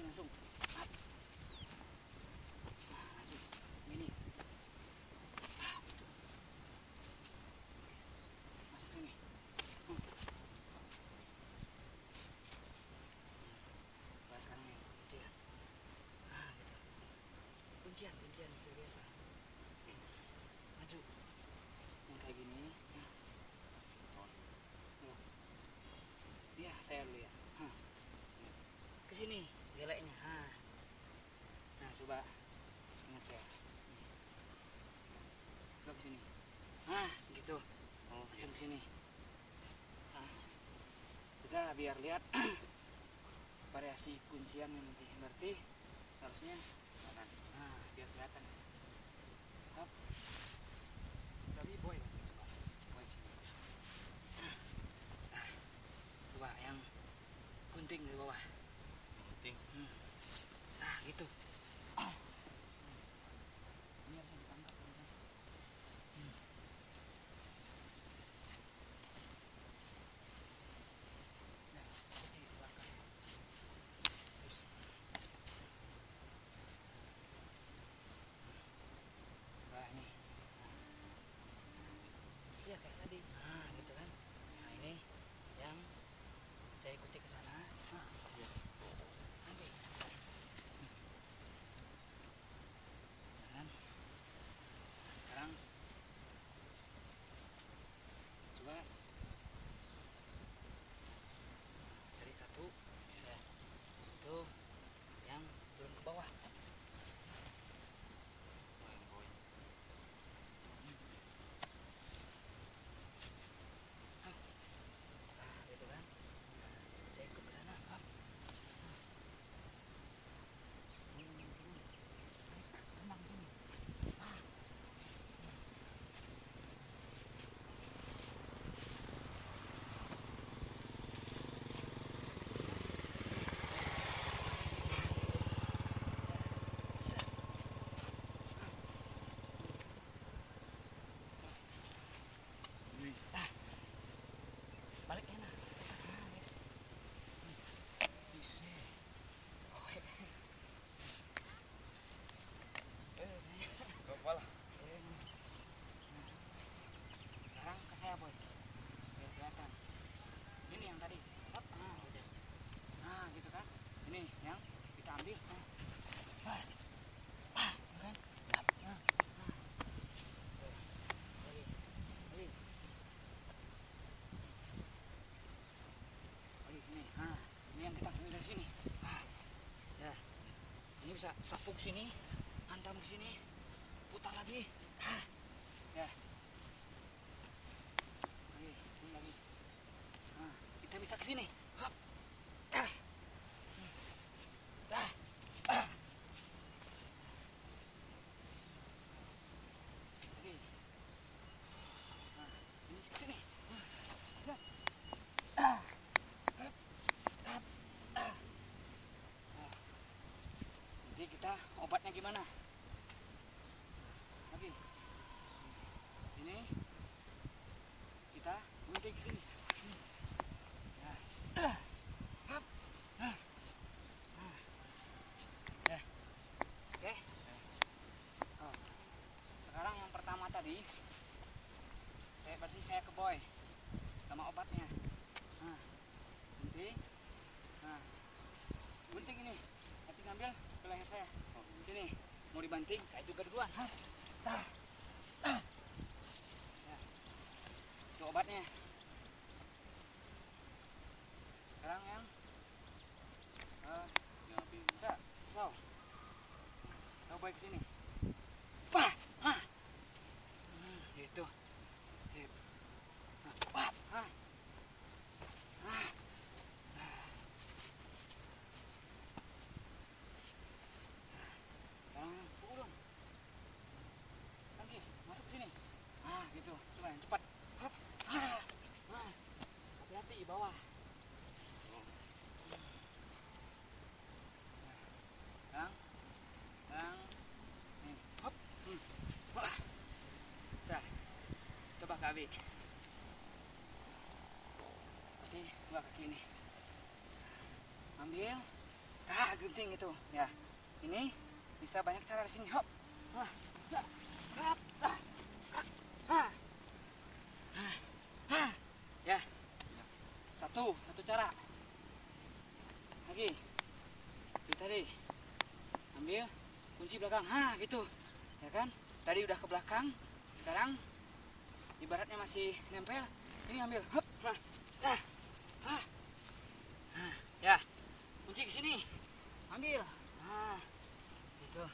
langsung. Up. Nah, langsung. Ini. Masuk sini. Nah, sekarang yang kuncian. Nah, gitu. Kuncian biasa. Maju. Yang kayak gini. Iya, saya dulu ya. Ke sini geleknya. Nah, coba ingat saya. Coba ke sini. Nah, gitu. Masuk ke sini. Nah, kita biar lihat variasi kuncian nanti. Berarti harusnya kanan. Nah, biar kelihatan. Hop. Tapi boy. Boy. Coba yang gunting di bawah. Gunting. Nah, gitu. Ini harus ditangkap. Iya kayak tadi. Nah, gitu kan. Nah, ini yang saya ikuti ke sana. Nah, nanti. Jangan. Sekarang coba dari satu ya. Itu yang turun ke bawah. Sekarang ke saya, Boy. Biar kelihatan. Ini yang tadi. Hop. Nah, udah. Nah, gitu kan. Ini yang kita ambil. Kan? Ini yang kita ambil dari sini. Ya. Ini bisa sapuk sini, hantam ke sini, putar lagi. Ya. Ini lagi. Nah, kita bisa ke sini. Hop. Jadi kita obatnya gimana? Lagi. Ini kita gunting ke sini. Oke. Sekarang yang pertama tadi, saya ke Boy sama obatnya. Nah, gunting. Nah, gunting ini. Nanti ngambil ke leher saya. Sini, mau dibanting, saya juga duluan. Itu obatnya. Sekarang yang bisa, Boy ke sini. Gitu. Masuk ke sini. Gitu. Coba yang cepat. Hati-hati di bawah. Nih. Hop. Coba Kak Abi. Pasti dua kaki ini. Ambil. Gunting. gunting itu. Ya, ini bisa banyak cara di sini. Hop. Nah, hop. Ya, satu cara. Lagi, itu tadi, ambil kunci belakang. Gitu, ya kan? Tadi udah ke belakang, sekarang ibaratnya masih nempel. Ini ambil, hop. Ya, kunci ke sini, ambil. Gitu.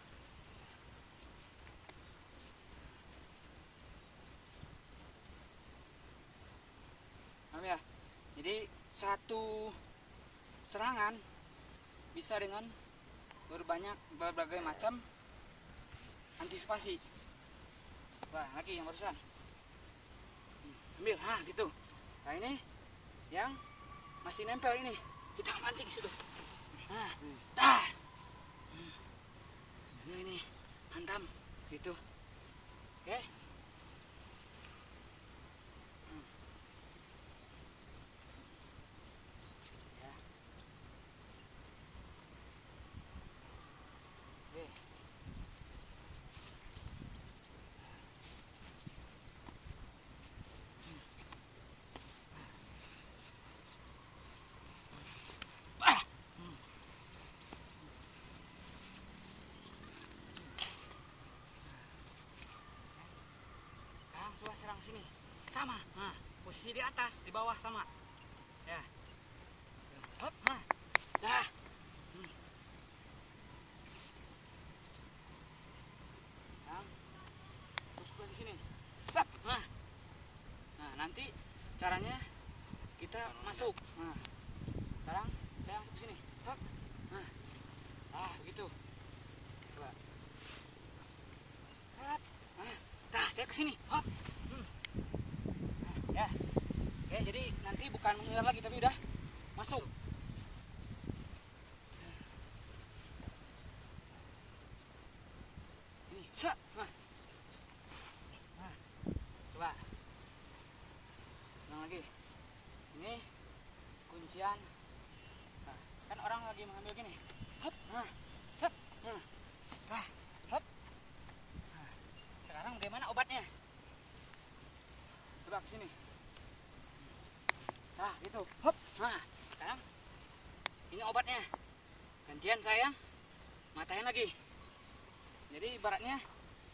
Ya, jadi satu serangan bisa dengan berbagai macam antisipasi. Wah, lagi yang barusan. Ambil, gitu. Nah, ini yang masih nempel ini. Kita manting situ. Ini hantam gitu. Oke. Ya. Oke. Coba serang sini, sama. Posisi di atas, di bawah sama. Ya, hop, dah. Tusuk lagi sini. Hop, nah, nanti caranya kita masuk. Sekarang saya masuk sini. Hop, gitu. Coba. Set. Saya ke sini. Hop. Ya. Oke, jadi nanti bukan menghindar lagi tapi udah masuk. Ini, set. Coba. Ulang lagi. Ini kuncian. Kan orang lagi mengambil gini. Hop. Set. Hop. Sekarang bagaimana obatnya? Coba ke sini. Gitu. Hop. Sekarang ini obatnya. Gantian saya matain lagi. Jadi ibaratnya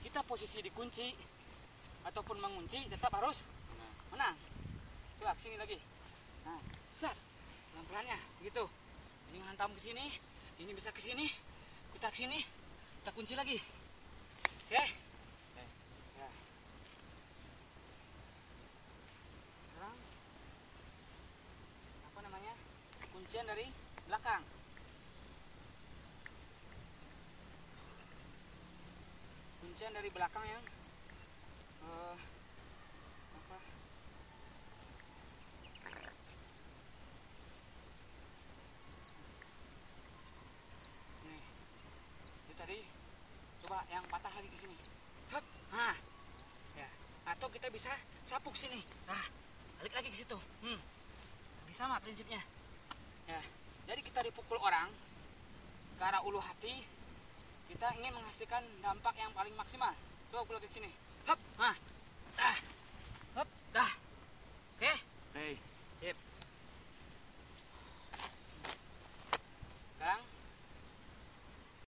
kita posisi dikunci ataupun mengunci tetap harus menang. Coba ke sini lagi. Set. Pelan-pelannya gitu. Ini hantam ke sini, ini bisa ke sini, kita ke sini, kita kunci lagi. Oke. Kuncian dari belakang. Kuncian dari belakang yang nih, itu tadi coba yang patah lagi di sini. Hup. Ya. Atau kita bisa sapuk sini. Balik lagi ke situ. Sama prinsipnya. Ya, jadi kita dipukul orang ke arah ulu hati, kita ingin menghasilkan dampak yang paling maksimal. Coba pukul ke sini. Hop, hop, dah.